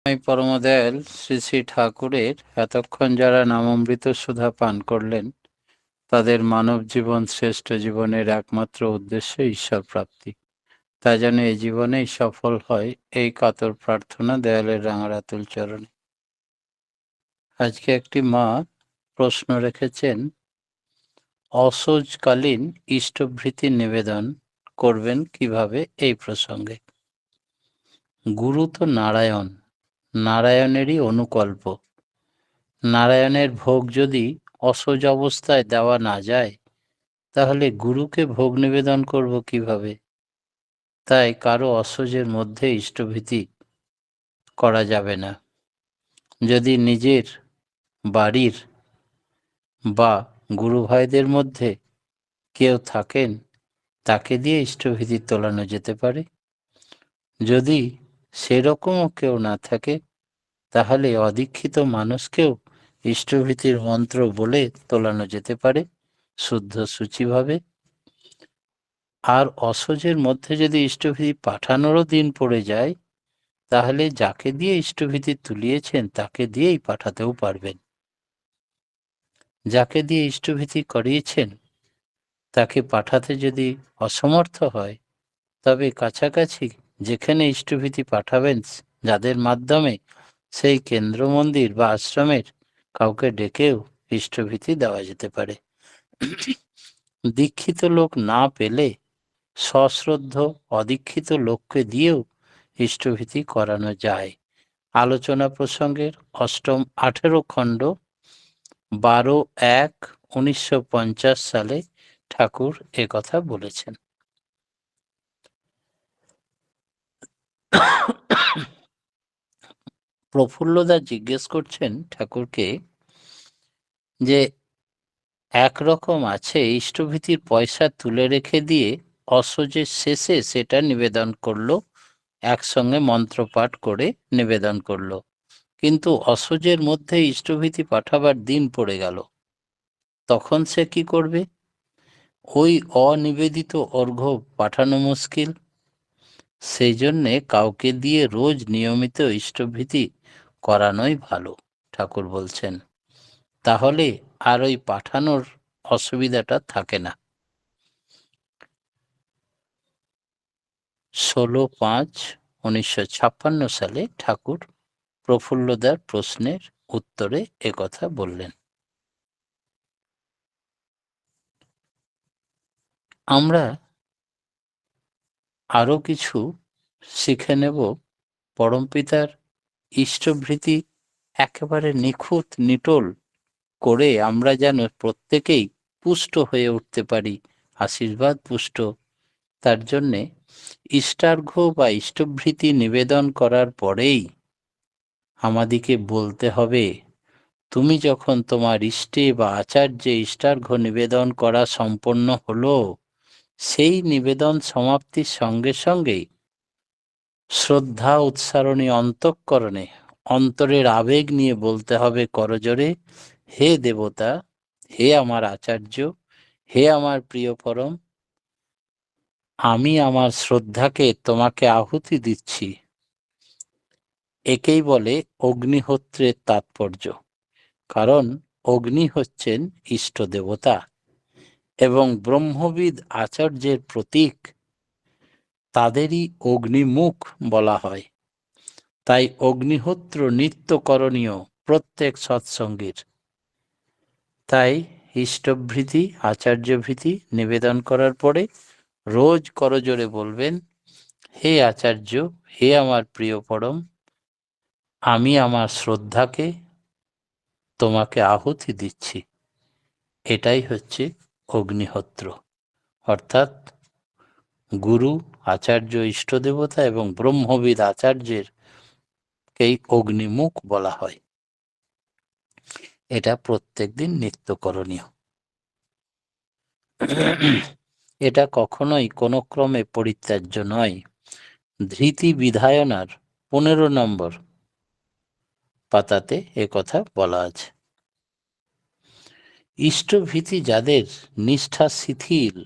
এই পরমদয়াল শ্রী শ্রী ঠাকুরের এতক্ষণ যারা নামামৃত সুধা পান করলেন, তাদের মানব জীবন শ্রেষ্ঠ জীবনের একমাত্র উদ্দেশ্য ঈশ্বর প্রাপ্তি। তা যেন এই জীবনেই সফল হয়, এই কাতর প্রার্থনা দয়ালের রাঙারাতুল চরণে। আজকে একটি মা প্রশ্ন রেখেছেন, অসোজকালীন ইষ্টভৃতি নিবেদন করবেন কিভাবে এই প্রসঙ্গে। গুরু তো নারায়ণ, নারায়ণেরই অনুকল্প। নারায়ণের ভোগ যদি অসহজ অবস্থায় দেওয়া না যায়, তাহলে গুরুকে ভোগ নিবেদন করব কিভাবে? তাই কারো অসহজের মধ্যে ইষ্টভীতি করা যাবে না। যদি নিজের বাড়ির বা গুরু ভাইদের মধ্যে কেউ থাকেন, তাকে দিয়ে ইষ্টভীতি তোলানো যেতে পারে। যদি সেরকমও কেউ না থাকে, তাহলে অদীক্ষিত মানুষকেও ইষ্টভীতির মন্ত্র বলে তোলানো যেতে পারে শুদ্ধ সূচিভাবে। আর অসহজের মধ্যে যদি ইষ্টভীতি পাঠানোরও দিন পড়ে যায়, তাহলে যাকে দিয়ে ইষ্টভীতি তুলিয়েছেন তাকে দিয়েই পাঠাতেও পারবেন। যাকে দিয়ে ইষ্টভীতি করিয়েছেন তাকে পাঠাতে যদি অসমর্থ হয়, তবে কাছাকাছি যেখানে ইষ্টভীতি পাঠাবেন, যাদের মাধ্যমে, সেই কেন্দ্র মন্দির বা আশ্রমের কাউকে ডেকেও ইষ্টভীতি দেওয়া যেতে পারে। দীক্ষিত লোক না পেলে সশ্রদ্ধ অদীক্ষিত লোককে দিয়েও ইষ্টভীতি করানো যায়। আলোচনা প্রসঙ্গের অষ্টম 18 খণ্ড 12/1/1950 সালে ঠাকুর কথা বলেছেন। প্রফুল্লদা জিজ্ঞেস করছেন ঠাকুরকে যে, একরকম আছে ইষ্টভীতির পয়সা তুলে রেখে দিয়ে অসহজের শেষে সেটা নিবেদন করলো, একসঙ্গে মন্ত্রপাঠ করে নিবেদন করলো, কিন্তু অসহজের মধ্যে ইষ্টভীতি পাঠাবার দিন পড়ে গেল, তখন সে কি করবে? ওই অনিবেদিত অর্ঘ্য পাঠানো মুশকিল। সেই জন্যে কাউকে দিয়ে রোজ নিয়মিত ইষ্টভীতি করানোই ভালো, ঠাকুর বলছেন। তাহলে আর ওই পাঠানোর অসুবিধাটা থাকে না। 16/5/1956 সালে ঠাকুর প্রফুল্লদার প্রশ্নের উত্তরে একথা বললেন। আমরা আরো কিছু শিখে নেব পরমপিতার ইষ্টভৃতি একেবারে নিখুঁত নিটোল করে আমরা যেন প্রত্যেকেই পুষ্ট হয়ে উঠতে পারি, আশীর্বাদ পুষ্ট। তার জন্যে ইষ্টার্ঘ্য বা ইষ্টভৃতি নিবেদন করার পরেই আমাদিকে বলতে হবে, তুমি যখন তোমার ইষ্টে বা আচার্যে ইষ্টার্ঘ্য নিবেদন করা সম্পন্ন হলো, সেই নিবেদন সমাপ্তির সঙ্গে সঙ্গেই শ্রদ্ধা উৎসারণী অন্তঃকরণে অন্তরের আবেগ নিয়ে বলতে হবে করজোরে, হে দেবতা, হে আমার আচার্য, হে আমার প্রিয় পরম, আমি আমার শ্রদ্ধাকে তোমাকে আহুতি দিচ্ছি। একেই বলে অগ্নিহোত্রের তাৎপর্য। কারণ অগ্নি হচ্ছেন ইষ্ট দেবতা এবং ব্রহ্মবিদ আচার্যের প্রতীক, তাদেরই অগ্নিমুখ বলা হয়। তাই অগ্নিহোত্র নিত্য করণীয় প্রত্যেক সৎসঙ্গীর। তাই ইষ্টভৃতি আচার্যভৃতি নিবেদন করার পরে রোজ করজোরে বলবেন, হে আচার্য, হে আমার প্রিয় পরম, আমি আমার শ্রদ্ধাকে তোমাকে আহুতি দিচ্ছি। এটাই হচ্ছে অগ্নিহোত্র, অর্থাৎ গুরু আচার্য ইষ্টদেবতা এবং ব্রহ্মবিদ আচার্যের এই অগ্নিমুখ বলা হয়। এটা প্রত্যেকদিন নিত্য করণীয়। এটা কখনোই কোনো ক্রমে পরিত্যাজ্য নয়। ধৃতি বিধায়নার 15 নম্বর পাতাতে কথা বলা আছে। ইষ্টভীতি যাদের নিষ্ঠা শিথিল,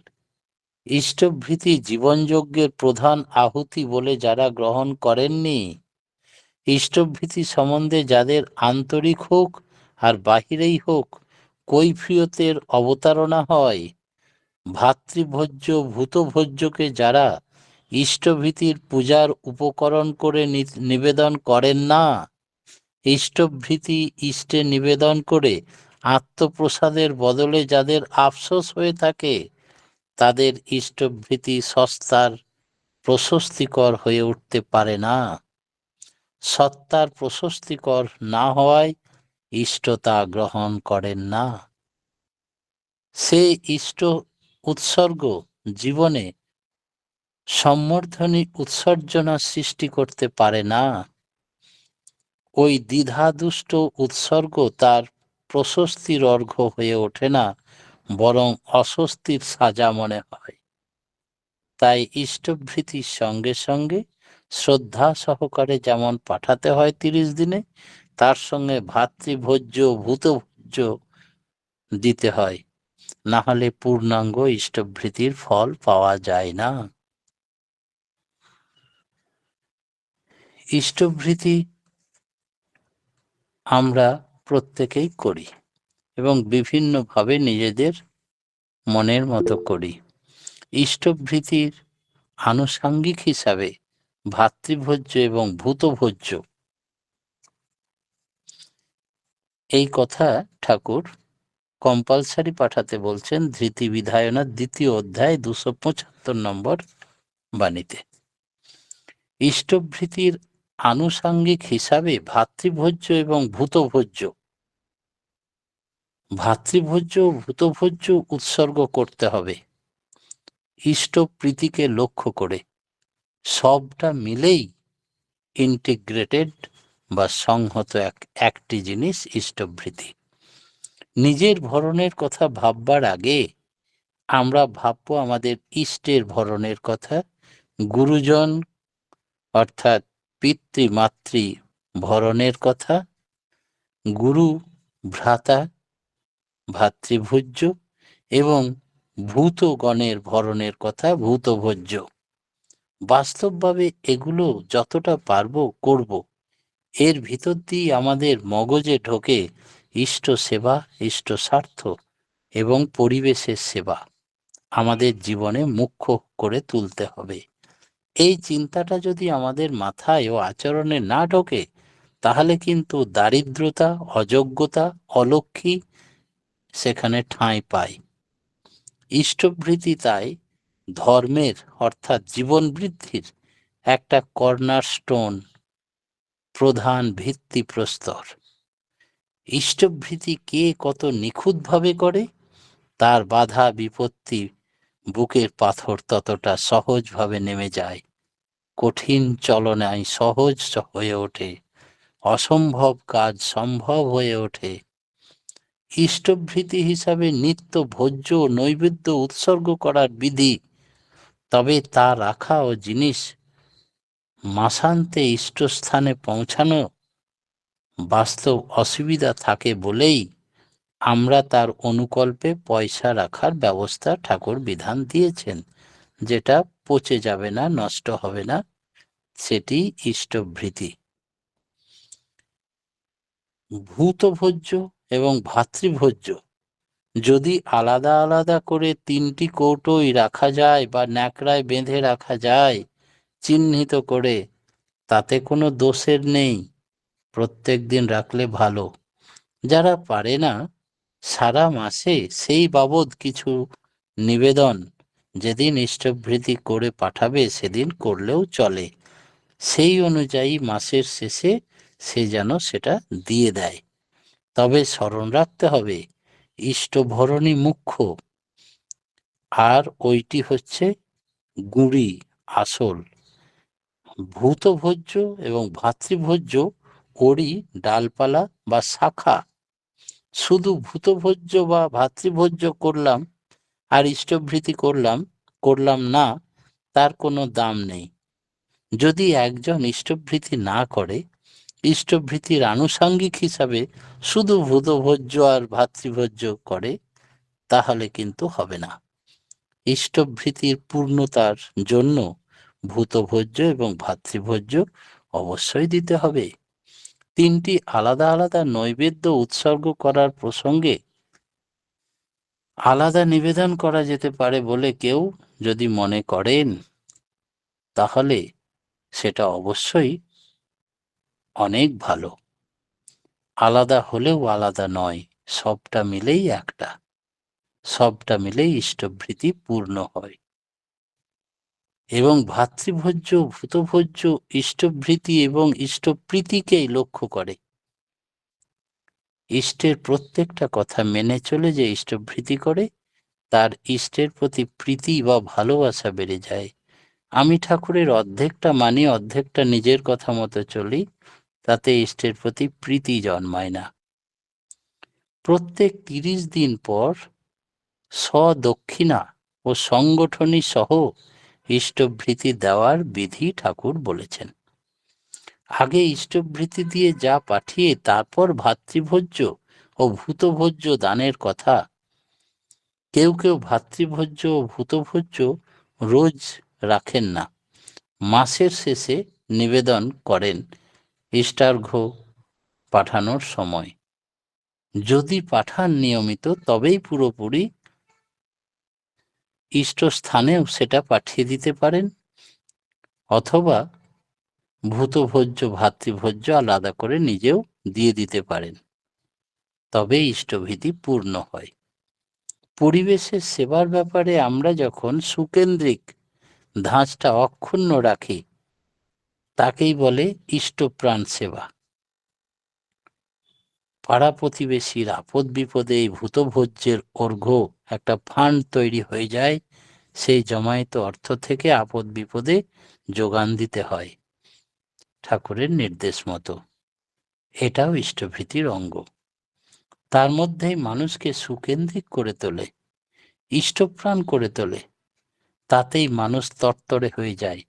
ইষ্টভৃতি জীবনযজ্ঞের প্রধান আহুতি বলে যারা গ্রহণ করেননি, ইষ্টভৃতি সম্বন্ধে যাদের আন্তরিক হোক আর বাহিরেই হোক কৈফিয়তের অবতারণা হয়, ভাতৃভোজ্য ভূতভোজ্যকে যারা ইষ্টভীতির পূজার উপকরণ করে নিবেদন করেন না, ইষ্টভৃতি ইষ্টে নিবেদন করে আত্মপ্রসাদের বদলে যাদের আফসোস হয়ে থাকে, তাদের ইষ্টভৃতি সস্তার প্রশস্তিকর হয়ে উঠতে পারে না। সত্তার প্রশস্তিকর না হওয়ায় ইষ্ট তা গ্রহণ করেন না। সে ইষ্ট উৎসর্গ জীবনে সম্বর্ধনী উৎসর্জনা সৃষ্টি করতে পারে না। ওই দ্বিধাদুষ্ট উৎসর্গ তার প্রশস্তির অর্ঘ্য হয়ে ওঠে না, বরং অস্বস্তির সাজা মনে হয়। তাই ইষ্টভৃতির সঙ্গে সঙ্গে শ্রদ্ধা সহকারে যেমন পাঠাতে হয় 30 দিনে, তার সঙ্গে ভাতৃভোজ্য ভূতভোজ্য দিতে হয়, না হলে পূর্ণাঙ্গ ইষ্টভৃতির ফল পাওয়া যায় না। ইষ্টভৃতি আমরা প্রত্যেকেই করি এবং বিভিন্নভাবে নিজেদের মনের মতো করি। ইষ্টভৃতির আনুষাঙ্গিক হিসাবে ভাতৃভোজ্য এবং ভূতভোজ্য, এই কথা ঠাকুর কম্পালসারি পাঠাতে বলছেন ধৃতি বিধায়নার 2য় অধ্যায় 275 নম্বর বাণীতে। ইষ্টভৃতির আনুষাঙ্গিক হিসাবে ভাতৃভোজ্য এবং ভূতভোজ্য, ভাতৃভোজ্য ও ভূতভোজ্য উৎসর্গ করতে হবে ইষ্টপ্রীতিকে লক্ষ্য করে। সবটা মিলেই ইন্টিগ্রেটেড বা সংহত একটি জিনিস ইষ্টভৃতি। নিজের ভরণের কথা ভাববার আগে আমরা ভাববো আমাদের ইষ্টের ভরণের কথা, গুরুজন অর্থাৎ পিতৃমাতৃ ভরণের কথা, গুরু ভ্রাতা ভাতৃভোজ্য এবং ভূতগণের ভরণের কথা ভূতভোজ্য। বাস্তবভাবে এগুলো যতটা পারবো করব। এর ভিতর দিয়ে আমাদের মগজে ঢোকে ইষ্ট সেবা, ইষ্ট স্বার্থ এবং পরিবেশের সেবা আমাদের জীবনে মুখ্য করে তুলতে হবে। এই চিন্তাটা যদি আমাদের মাথায় ও আচরণে না ঢোকে, তাহলে কিন্তু দারিদ্রতা, অযোগ্যতা, অলক্ষী সেখানে ঠাঁই পায়। ইষ্টভৃতি তাই ধর্মের অর্থাৎ জীবন বৃদ্ধির একটা কর্নারস্টোন, প্রধান ভিত্তি প্রস্তর। ইষ্টভৃতি কে কত নিখুঁতভাবে করে, তার বাধা বিপত্তি বুকের পাথর ততটা সহজভাবে নেমে যায়, কঠিন চলনায় সহজ হয়ে ওঠে, অসম্ভব কাজ সম্ভব হয়ে ওঠে। ইষ্টভৃতি হিসাবে নিত্য ভোজ্য নৈবেদ্য উৎসর্গ করার বিধি, তবে তা রাখা ও জিনিস মাসান্তে ইষ্টস্থানে পৌঁছানো বাস্তব অসুবিধা থাকে বলেই আমরা তার অনুকল্পে পয়সা রাখার ব্যবস্থা ঠাকুর বিধান দিয়েছেন, যেটা পচে যাবে না, নষ্ট হবে না, সেটি ইষ্টভৃতি। ভূতভোজ্য এবং ভাতৃভোজ্য যদি আলাদা আলাদা করে 3টি কৌটোয় রাখা যায় বা ন্যাকড়ায় বেঁধে রাখা যায় চিহ্নিত করে, তাতে কোনো দোষের নেই, প্রত্যেক দিন রাখলে ভালো। যারা পারে না, সারা মাসে সেই বাবদ কিছু নিবেদন যেদিন ইষ্টভৃতি করে পাঠাবে সেদিন করলেও চলে। সেই অনুযায়ী মাসের শেষে সে যেন সেটা দিয়ে দেয়। তবে স্মরণ রাখতে হবে ইষ্টভরণী মুখ্য, আর ওইটি হচ্ছে গুঁড়ি আসল। ভূতভোজ্য এবং ভাতৃভোজ্য ওরই ডালপালা বা শাখা। শুধু ভূতভোজ্য বা ভাতৃভোজ্য করলাম আর ইষ্টভৃতি করলাম না, তার কোনো দাম নেই। যদি একজন ইষ্টভৃতি না করে, ইষ্টভৃতির আনুষাঙ্গিক হিসাবে শুধু ভূতভোজ্য আর ভাতৃভোজ্য করে, তাহলে কিন্তু হবে না। ইষ্টভৃতির পূর্ণতার জন্য ভূতভোজ্য এবং ভাতৃভোজ্য অবশ্যই দিতে হবে। তিনটি আলাদা আলাদা নৈবেদ্য উৎসর্গ করার প্রসঙ্গে আলাদা নিবেদন করা যেতে পারে বলে কেউ যদি মনে করেন, তাহলে সেটা অবশ্যই অনেক ভালো। আলাদা হলেও আলাদা নয়, সবটা মিলেই একটা, সবটা মিলেই ইষ্টভৃতি পূর্ণ হয়। এবং ভাতৃভোজ্য ভূতভোজ্য ইষ্টভৃতি এবং ইষ্টপ্রীতিকেই লক্ষ্য করে। ইষ্টের প্রত্যেকটা কথা মেনে চলে যে ইষ্টভৃতি করে, তার ইষ্টের প্রতি প্রীতি বা ভালোবাসা বেড়ে যায়। আমি ঠাকুরের অর্ধেকটা মানি, অর্ধেকটা নিজের কথা মতো চলি, তাতে ইষ্টের প্রতি প্রীতি জন্মায় না। প্রত্যেক ৩০ দিন পর স্বদক্ষিণা ও সংগঠনী সহ ইষ্টভৃতি দেওয়ার বিধি ঠাকুর বলেছেন। আগে ইষ্টভৃতি দিয়ে যা পাঠিয়ে তারপর ভাতৃভোজ্য ও ভূতভোজ্য দানের কথা। কেউ কেউ ভাতৃভোজ্য ও ভূতভোজ্য রোজ রাখেন না, মাসের শেষে নিবেদন করেন ইষ্টার্ঘ্য পাঠানোর সময়। যদি পাঠান নিয়মিত, তবেই পুরোপুরি ইষ্টস্থানেও সেটা পাঠিয়ে দিতে পারেন, অথবা ভূতভোজ্য ভাতৃভোজ্য আলাদা করে নিজেও দিয়ে দিতে পারেন, তবে ইষ্টভীতি পূর্ণ হয়। পরিবেশের সেবার ব্যাপারে আমরা যখন সুকেন্দ্রিক ধাঁচটা অক্ষুণ্ণ রাখি, তাকেই বলে ইষ্টপ্রাণ সেবা। পাড়া প্রতিবেশীর আপদ বিপদে এই ভূতভোজ্যের অর্ঘ্য একটা ফান্ড তৈরি হয়ে যায়। সেই জমায়েত অর্থ থেকে আপদ বিপদে যোগান দিতে হয় ঠাকুরের নির্দেশ মতো। এটাও ইষ্টভীতির অঙ্গ। তার মধ্যেই মানুষকে সুকেন্দ্রিক করে তোলে, ইষ্টপ্রাণ করে তোলে। তাতেই মানুষ তরতরে হয়ে যায়,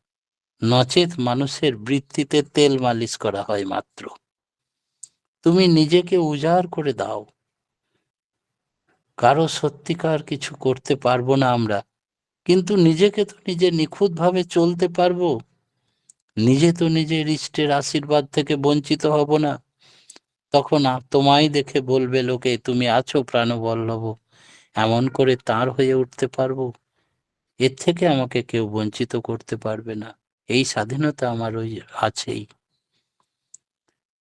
নচেত মানুষের বৃত্তিতে তেল মালিশ করা হয় মাত্র। তুমি নিজেকে উজাড় করে দাও, কারো সত্যিকার কিছু করতে পারবো না আমরা, কিন্তু নিজেকে তো নিজে নিখুঁতভাবে চলতে পারবো। নিজে তো নিজের ইষ্টের আশীর্বাদ থেকে বঞ্চিত হব না। তখন তোমায় দেখে বলবে লোকে, তুমি আছো প্রাণবল্লভ, এমন করে তার হয়ে উঠতে পারবো। এর থেকে আমাকে কেউ বঞ্চিত করতে পারবে না, এই স্বাধীনতা আমার ওই আছেই।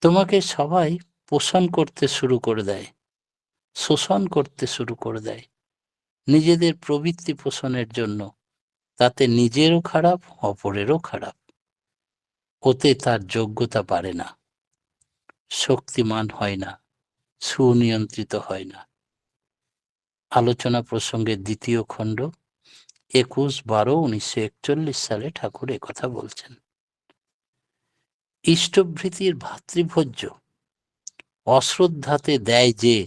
তোমাকে সবাই পোষণ করতে শুরু করে দেয়, শোষণ করতে শুরু করে দেয় নিজেদের প্রবৃত্তি পোষণের জন্য। তাতে নিজেরও খারাপ, অপরেরও খারাপ। ওতে তার যোগ্যতা পারে না, শক্তিমান হয় না, সুনিয়ন্ত্রিত হয় না। আলোচনা প্রসঙ্গের ২য় খণ্ড, ২১/১২/১৯৪১ সালে ঠাকুর একথা বলছেন। ইষ্টভৃতির ভাতৃভোজ্য অশ্রদ্ধাতে দেয় যে,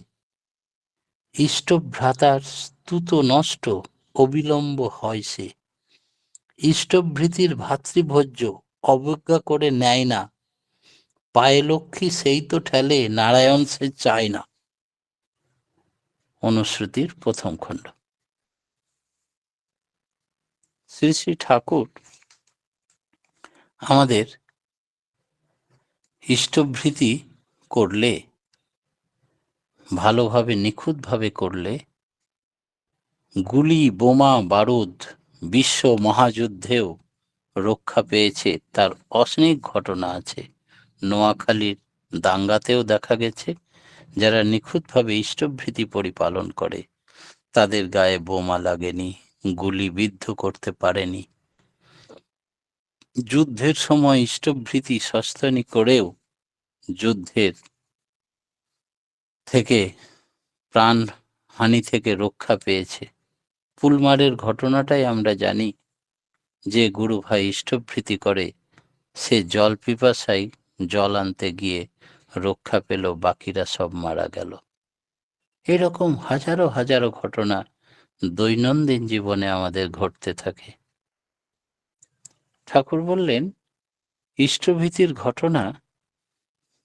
ইষ্টভ্রাতার স্তুত নষ্ট অবিলম্ব হয় সে। ইষ্টভৃতির ভাতৃভোজ্য অবজ্ঞা করে নেয় না, পায়ে লক্ষ্মী সেই তো ঠেলে, নারায়ণ সে চায় না। অনুশ্রুতির ১ম খণ্ড। শ্রী শ্রী ঠাকুর আমাদের ইষ্টভৃতি করলে, ভালোভাবে নিখুঁতভাবে করলে, গুলি বোমা বারুদ বিশ্ব মহাযুদ্ধেও রক্ষা পেয়েছে তার অনেক ঘটনা আছে। নোয়াখালীর দাঙ্গাতেও দেখা গেছে, যারা নিখুঁতভাবে ইষ্টভৃতি পরিপালন করে তাদের গায়ে বোমা লাগেনি, গুলি বিদ্ধ করতে পারেনি। যুদ্ধের সময় ইষ্টভৃতি সস্তানি করেও যুদ্ধের থেকে, প্রাণ হানি থেকে রক্ষা পেয়েছে। পুলমারের ঘটনাটাই আমরা জানি, যে গুরু ভাই ইষ্টভৃতি করে সে জল পিপাসায় জল আনতে গিয়ে রক্ষা পেল, বাকিরা সব মারা গেল। এরকম হাজারো হাজারো ঘটনা দৈনন্দিন জীবনে আমাদের ঘটতে থাকে। ঠাকুর বললেন, ইষ্টভীতির ঘটনা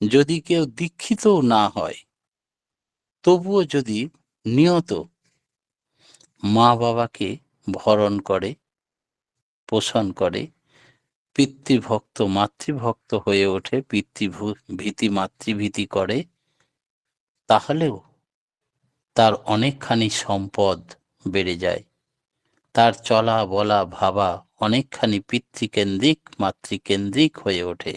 যদি কেউ দীক্ষিতও না হয়, তবুও যদি নিয়ত মা বাবাকে ভরণ করে, পোষণ করে, পিতৃভক্ত মাতৃভক্ত হয়ে ওঠে, পিতৃভীতি মাতৃভীতি করে, তাহলেও তার অনেকখানি সম্পদ বেড়ে যায়। তার চলা বলা ভাবা অনেকখানি পিতৃকেন্দ্রিক মাতৃকেন্দ্রিক হয়ে ওঠে।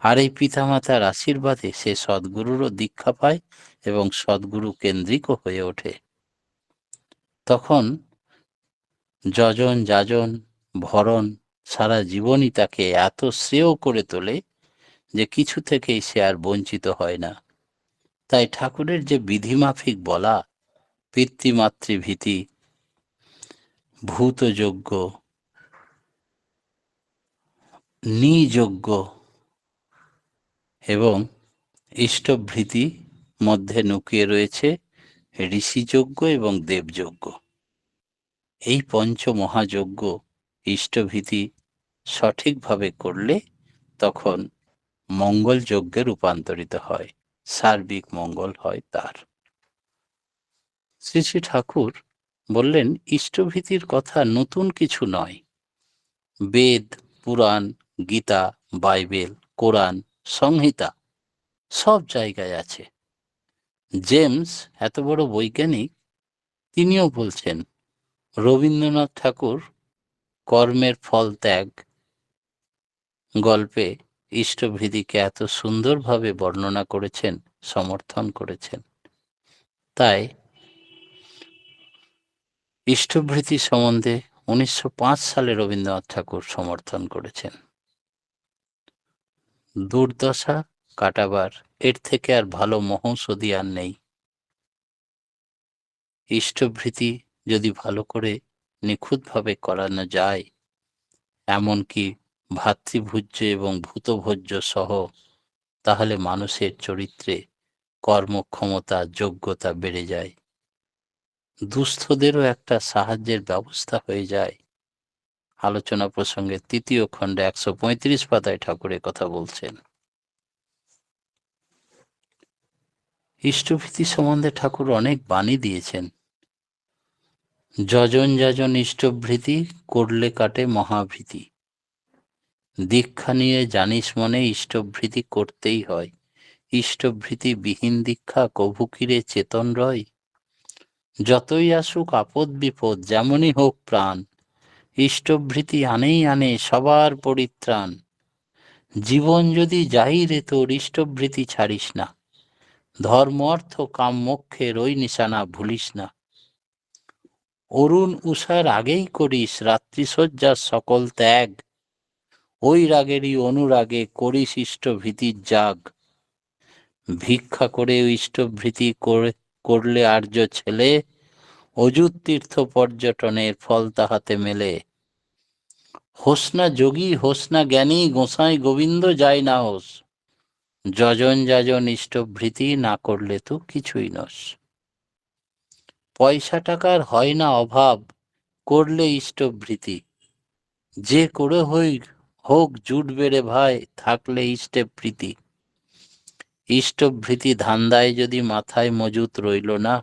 আর এই পিতামাতার আশীর্বাদে সে সদ্গুরুরও দীক্ষা পায় এবং সদ্গুরু কেন্দ্রিকও হয়ে ওঠে। তখন যজন যাজন ভরণ সারা জীবনই তাকে এত শ্রেয় করে তোলে যে কিছু থেকেই সে আর বঞ্চিত হয় না। তাই ঠাকুরের যে বিধিমাফিক বলা পিতৃমাতৃভীতি, ভূতযজ্ঞ, নিযজ্ঞ এবং ইষ্টভৃতি মধ্যে লুকিয়ে রয়েছে ঋষিযজ্ঞ এবং দেবযজ্ঞ। এই পঞ্চমহাযজ্ঞ ইষ্টভীতি সঠিকভাবে করলে তখন মঙ্গল যজ্ঞে রূপান্তরিত হয়, সার্বিক মঙ্গল হয় তার। শ্রী শ্রী ঠাকুর বললেন, ইষ্টভীতির কথা নতুন কিছু নয়। বেদ, পুরাণ, গীতা, বাইবেল, কোরআন, সংহিতা সব জায়গায় আছে। জেমস, এত বড় বৈজ্ঞানিক, তিনিও বলছেন। রবীন্দ্রনাথ ঠাকুর কর্মের ফল ত্যাগ গল্পে ইষ্টভীতিকে এত সুন্দরভাবে বর্ণনা করেছেন, সমর্থন করেছেন। তাই ইষ্টভৃতি সম্বন্ধে 1905 সালে রবীন্দ্রনাথ ঠাকুর সমর্থন করেছেন। দুর্দশা কাটাবার এর থেকে আর ভালো মহৌষধি আর নেই। ইষ্টভৃতি যদি ভালো করে নিখুঁতভাবে করানো যায়, এমনকি ভাতৃভোজ্য এবং ভূতভোজ্য সহ, তাহলে মানুষের চরিত্রে কর্মক্ষমতা যোগ্যতা বেড়ে যায়, দুস্থদেরও একটা সাহায্যের ব্যবস্থা হয়ে যায়। আলোচনা প্রসঙ্গে 3য় খণ্ডে 135 পাতায় ঠাকুর কথা বলছেন। ইষ্টভীতি সম্বন্ধে ঠাকুর অনেক বাণী দিয়েছেন। যজন যাজন ইষ্টভৃতি করলে কাটে মহাভীতি। দীক্ষা নিয়ে জানিস মনে ইষ্টভৃতি করতেই হয়। ইষ্টভৃতি বিহীন দীক্ষা কভু কিরে চেতন রয়। যতই আসুক আপদ বিপদ যেমনই হোক প্রাণ, ইষ্টভৃতি আনেই আনে সবার পরিত্রাণ। জীবন যদি যাই রে তোর ইষ্টভৃতি ছাড়িস না, ধর্ম অর্থ কাম মোক্ষের ওই নিশানা ভুলিস না। অরুণ উষার আগেই করিস রাত্রিশয্যার সকল ত্যাগ, ওই রাগেরই অনুরাগে করিস ইষ্টভীতির জাগ। ভিক্ষা করে ইষ্টভৃতি করলে আর্য ছেলে, অযুত তীর্থ পর্যটনের ফল তাহাতে মেলে। হোসনা যোগী হোসনা জ্ঞানী গোসাই গোবিন্দ যায় না হোস, যজন যাজন ইষ্টভৃতি না করলে তো কিছুই নস। পয়সা টাকার হয় না অভাব করলে ইষ্টভৃতি, যে করে হোক জুটবে রে ভাই থাকলে ইষ্টে প্রীতি। ইষ্টভৃতি ধান্দায় যদি মাথায় মজুত রইল না,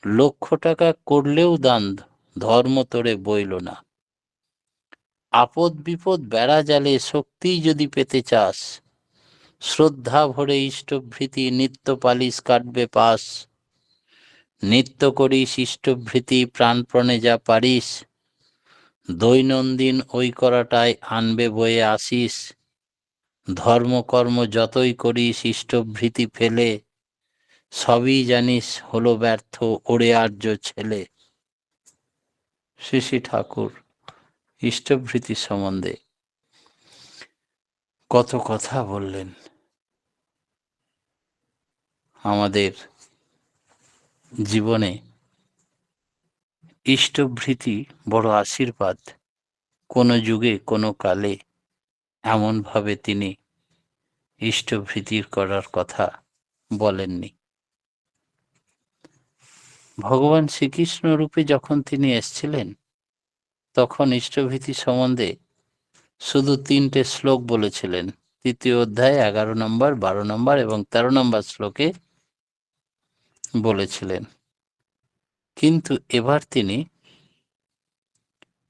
1,00,000 টাকা করলেও দান ধর্ম তোরে বইল না। আপদ বিপদ বেড়া জালে শক্তি যদি পেতে চাস, শ্রদ্ধা ভরে ইষ্টভৃতি নিত্য পালিশ কাটবে পাস। নিত্য করিস ইষ্টভৃতি প্রাণপণে যা পারিস, দৈনন্দিন ওই করাটাই আনবে বয়ে আসিস। ধর্মকর্ম যতই করিস ইষ্টভৃতি ফেলে, সবই জানিস হলো ব্যর্থ ওরে আর্য ছেলে। শ্রী শ্রী ঠাকুর ইষ্টভৃতি সম্বন্ধে কত কথা বললেন। আমাদের জীবনে ইষ্টভৃতি বড় আশীর্বাদ। কোনো যুগে কোনো কালে এমনভাবে তিনি ইষ্টভৃতির করার কথা বলেননি। ভগবান শ্রীকৃষ্ণ রূপে যখন তিনি এসেছিলেন, তখন ইষ্টভৃতি সম্বন্ধে শুধু 3টে শ্লোক বলেছিলেন। 3য় অধ্যায় 11 নম্বর, 12 নম্বর এবং 13 নম্বর শ্লোকে বলেছিলেন। কিন্তু এবার তিনি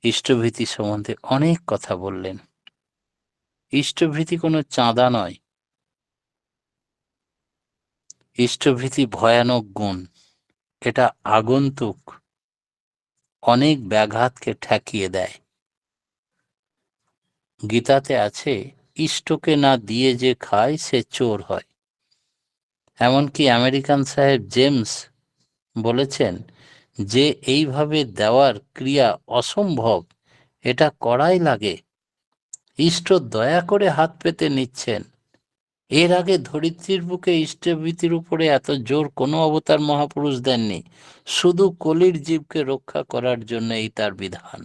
ইষ্টভৃতি সম্বন্ধে অনেক কথা বললেন। ইষ্টভীতি কোনো চাঁদা নয়। ইষ্টভীতি ভয়ানক গুণ। এটা আগন্তুক অনেক ব্যাঘাতকে ঠেকিয়ে দেয়। গীতাতে আছে, ইষ্টকে না দিয়ে যে খায় সে চোর হয়। এমনকি আমেরিকান সাহেব জেমস বলেছেন যে এইভাবে দেওয়ার ক্রিয়া অসম্ভব, এটা করাই লাগে। ইষ্ট দয়া করে হাত পেতে নিচ্ছেন। এর আগে ধরিত্রীর বুকে ইষ্টভীতির উপরে এত জোর কোনো অবতার মহাপুরুষ দেননি। শুধু কলির জীবকে রক্ষা করার জন্য এই তার বিধান।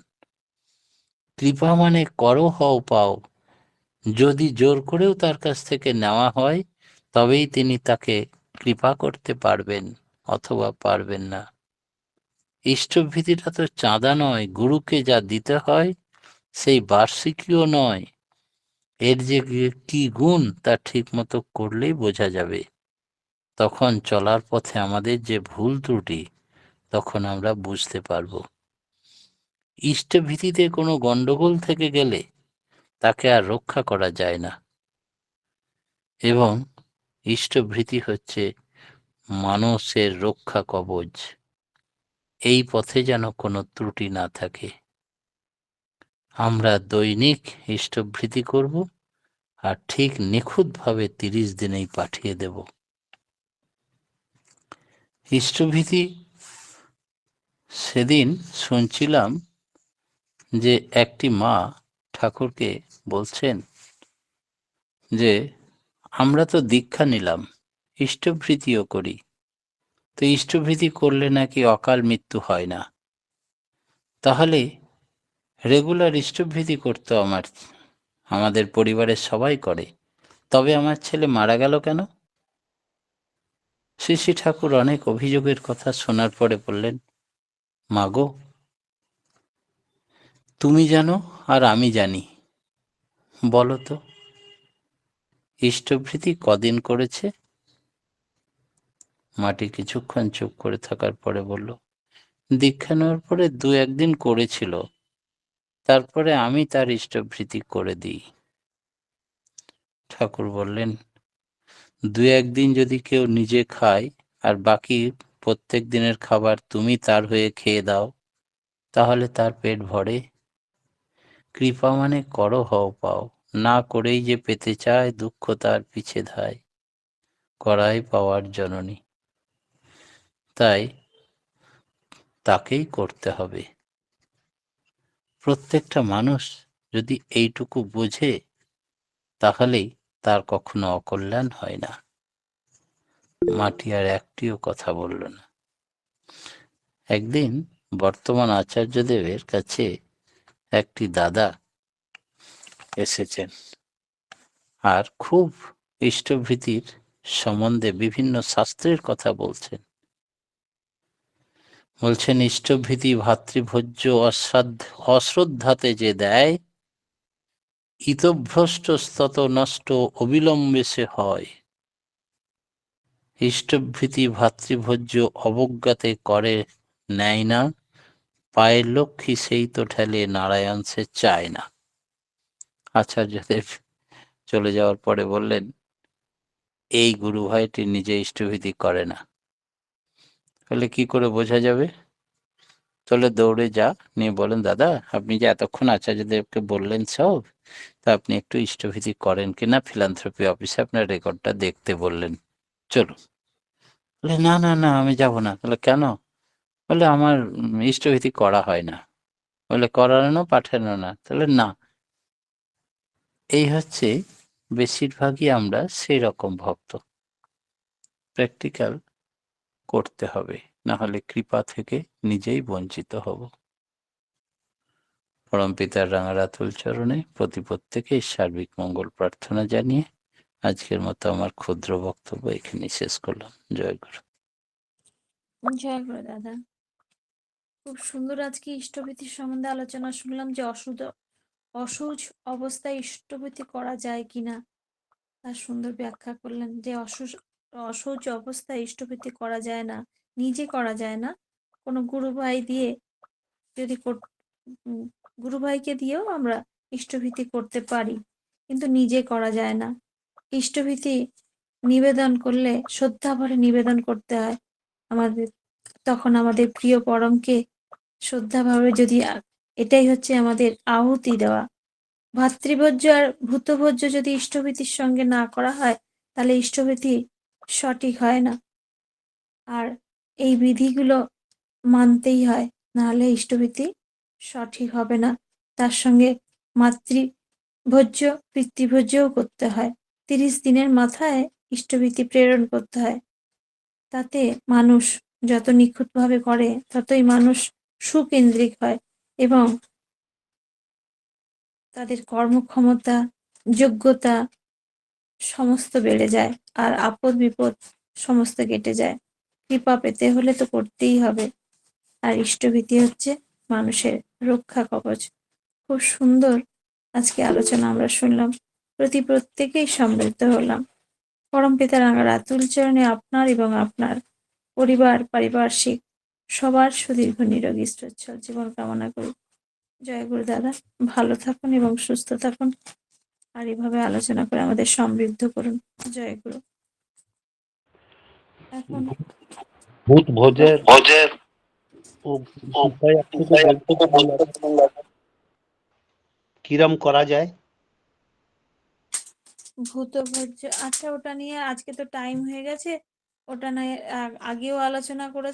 কৃপা মানে করো হও পাও। যদি জোর করেও তার কাছ থেকে নেওয়া হয়, তবেই তিনি তাকে কৃপা করতে পারবেন অথবা পারবেন না। ইষ্টভীতিটা তো চাঁদা নয়, গুরুকে যা দিতে হয় সেই বার্ষিকীও নয়। এর যে কি গুণ তা ঠিক মতো করলেই বোঝা যাবে। তখন চলার পথে আমাদের যে ভুল ত্রুটি, তখন আমরা বুঝতে পারব। ইষ্টভীতিতে কোনো গন্ডগোল থেকে গেলে তাকে আর রক্ষা করা যায় না। এবং ইষ্টভীতি হচ্ছে মানুষের রক্ষা কবচ। এই পথে যেন কোনো ত্রুটি না থাকে। আমরা দৈনিক ইষ্টভীতি করব, আর ঠিক নিখুঁতভাবে 30 দিনেই পাঠিয়ে দেব। ইষ্টভীতি সেদিন শুনছিলাম যে একটি মা ঠাকুরকে বলছেন যে আমরা তো দীক্ষা নিলাম, ইষ্টভীতিও করি, তো ইষ্টভীতি করলে নাকি অকাল মৃত্যু হয় না। তাহলে রেগুলার ইষ্টভীতি করতো আমাদের পরিবারের সবাই করে, তবে আমার ছেলে মারা গেল কেন? শ্রী শ্রী ঠাকুর অনেক অভিযোগের কথা শোনার পরে বললেন, মাগো, তুমি জানো আর আমি জানি, বলো তো ইষ্টভীতি কদিন করেছে? মাটি কিছুক্ষণ চুপ করে থাকার পরে বলল, দীক্ষা নেওয়ার পরে 2-1 দিন করেছিল, তারপরে আমি তার ইষ্টভীতি করে দিই। ঠাকুর বললেন, 2-1 দিন যদি কেউ নিজে খায় আর বাকি প্রত্যেক দিনের খাবার তুমি তার হয়ে খেয়ে দাও, তাহলে তার পেট ভরে? কৃপা মানে করো হও পাও, না করেই যে পেতে চায়, দুঃখ তার পিছে ধায়, করাই পাওয়ার জননী। তাই তাকেই করতে হবে। প্রত্যেকটা মানুষ যদি এইটুকু বোঝে, তাহলেই তার কখনো অকল্যাণ হয় না। মাটি আর একটিও কথা বলল না। একদিন বর্তমান আচার্যদেবের কাছে একটি দাদা এসেছেন, আর খুব ইষ্টভীতির সম্বন্ধে বিভিন্ন শাস্ত্রের কথা বলছেন। বলছেন, ইষ্টভীতি ভাতৃভোজ্য অশ্রদ্ধাতে যে দেয়, ইতভ্রষ্টস্তত নষ্ট অবিলম্বে সে হয়। ইষ্টভীতি ভাতৃভোজ্য অবজ্ঞাতে করে নেয় না, পায়ের লক্ষ্মী সেই তো ঠেলে নারায়ণ সে চায় না। আচার্যদেব চলে যাওয়ার পরে বললেন, এই গুরু ভাইটি নিজে ইষ্টভীতি করে না। বলে, কি করে বোঝা যাবে? চলে দৌড়ে যা, নিয়ে বলেন, দাদা আপনি যে এতক্ষণ আচার্যদেবকে বললেন সব, তা আপনি একটু ইষ্টভীতি করেন কিনা, ফিলান্থ্রপি অফিসে আপনার রেকর্ডটা দেখতে বললেন, চলুন। বলে, না না না, আমি যাব না। বলে, কেন? বলে, আমার ইষ্টভীতি করা হয় না। বলে, করানো পাঠানো না? তাহলে না। এই হচ্ছে, বেশিরভাগই আমরা সেই রকম ভক্ত। প্র্যাকটিক্যাল করতে হবে, না হলে কৃপা থেকে নিজেই বঞ্চিত হব। পরমপিতার রাঙারাতুল চরণে প্রত্যেকেই সার্বিক মঙ্গল প্রার্থনা জানিয়ে আজকের মতো আমার ক্ষুদ্র বক্তব্য এখানেই শেষ করলাম। জয় গুরু। জয় গুরু দাদা। খুব সুন্দর আজকে ইষ্টভীতির সম্বন্ধে আলোচনা শুনলাম, যে অসৌচ অবস্থায় ইষ্টভীতি করা যায় কিনা তার সুন্দর ব্যাখ্যা করলেন। যে অশৌচ অবস্থায় ইষ্টভীতি করা যায় না, নিজে করা যায় না, কোনো গুরু ভাই দিয়ে যদি গুরু ভাইকে দিয়েও আমরা ইষ্টভীতি করতে পারি। কিন্তু নিজে করা যায় না। ইষ্টভীতি নিবেদন করলে শ্রদ্ধাভরে নিবেদন করতে হয় আমাদের। তখন আমাদের প্রিয় পরমকে শ্রদ্ধাভাবে যদি এটাই হচ্ছে আমাদের আহুতি দেওয়া। ভাতৃভোজ্য আর ভূতভোজ্য যদি ইষ্টভীতির সঙ্গে না করা হয়, তাহলে ইষ্টভীতি সঠিক হয় না। আর এই বিধিগুলো মানতেই হয়, নাহলে ইষ্টভীতি সঠিক হবে না। তার সঙ্গে মাতৃভোজ্য পিতৃভোজ্যও করতে হয়। 30 দিনের মাথায় ইষ্টভীতি প্রেরণ করতে হয়। তাতে মানুষ যত নিখুঁতভাবে করে ততই মানুষ সুকেন্দ্রিক হয় এবং তাদের কর্মক্ষমতা, যোগ্যতা সমস্ত বেড়ে যায়। আর আপদ বিপদ সমস্ত কেটে যায়। কৃপা পেতে হলে তো করতেই হবে। আর ইষ্টভীতি হচ্ছে মানুষের রক্ষা কবচ। খুব সুন্দর আজকে আলোচনা আমরা শুনলাম। প্রত্যেকেই সমৃদ্ধ হলাম। পরমপিতা রাঙা রাতুল চরণে আপনার এবং আপনার পরিবার পারিপার্শ্বিক সবার সুদীর্ঘ নিরোগী সচ্ছল জীবন কামনা করি। জয় গুরু দাদা, ভালো থাকুন এবং সুস্থ থাকুন। আর এভাবে আলোচনা করে আমাদের সমৃদ্ধ করুন। জয় গুরু। এখন ভূত ভোজের বিষয়ে আপনি তো বলতে পারলেন, কিরম করা যায়? ভূতভোজ্য, আচ্ছা ওটা নিয়ে আজকে তো টাইম হয়ে গেছে। ওটা নিয়ে আগেও আলোচনা করে